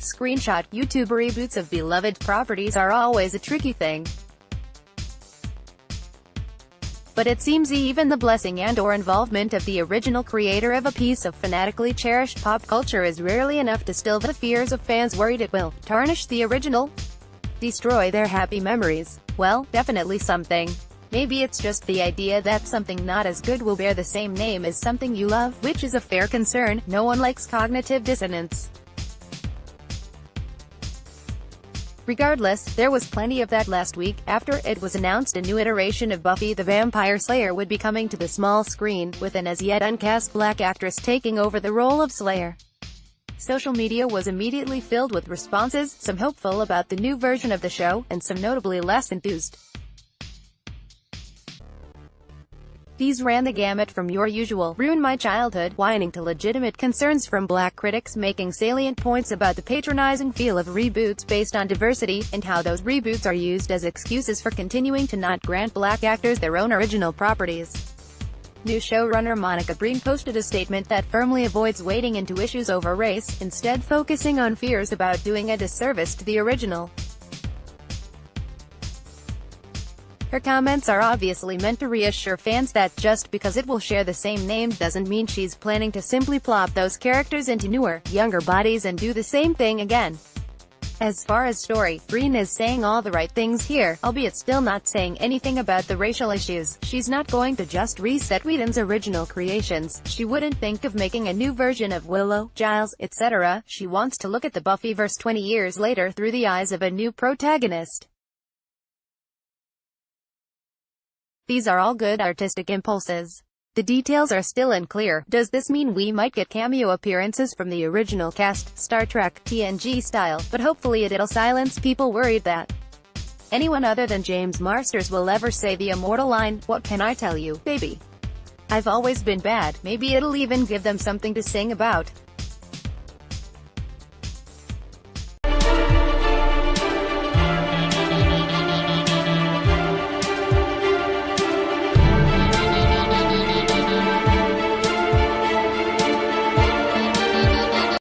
Screenshot: YouTube reboots of beloved properties are always a tricky thing. But it seems even the blessing and/or involvement of the original creator of a piece of fanatically cherished pop culture is rarely enough to still the fears of fans worried it will tarnish the original, destroy their happy memories. Well, definitely something. Maybe it's just the idea that something not as good will bear the same name as something you love, which is a fair concern. No one likes cognitive dissonance. Regardless, there was plenty of that last week, after it was announced a new iteration of Buffy the Vampire Slayer would be coming to the small screen, with an as-yet uncast black actress taking over the role of Slayer. Social media was immediately filled with responses, some hopeful about the new version of the show, and some notably less enthused. These ran the gamut from your usual "ruin my childhood" whining to legitimate concerns from black critics making salient points about the patronizing feel of reboots based on diversity, and how those reboots are used as excuses for continuing to not grant black actors their own original properties. New showrunner Monica Breen posted a statement that firmly avoids wading into issues over race, instead focusing on fears about doing a disservice to the original. Her comments are obviously meant to reassure fans that just because it will share the same name doesn't mean she's planning to simply plop those characters into newer, younger bodies and do the same thing again. As far as story, Breen is saying all the right things here, albeit still not saying anything about the racial issues. She's not going to just reset Whedon's original creations. She wouldn't think of making a new version of Willow, Giles, etc. She wants to look at the Buffyverse 20 years later through the eyes of a new protagonist. These are all good artistic impulses. The details are still unclear. Does this mean we might get cameo appearances from the original cast, Star Trek, TNG style? But hopefully it'll silence people worried that anyone other than James Marsters will ever say the immortal line, "What can I tell you, baby? I've always been bad." Maybe it'll even give them something to sing about.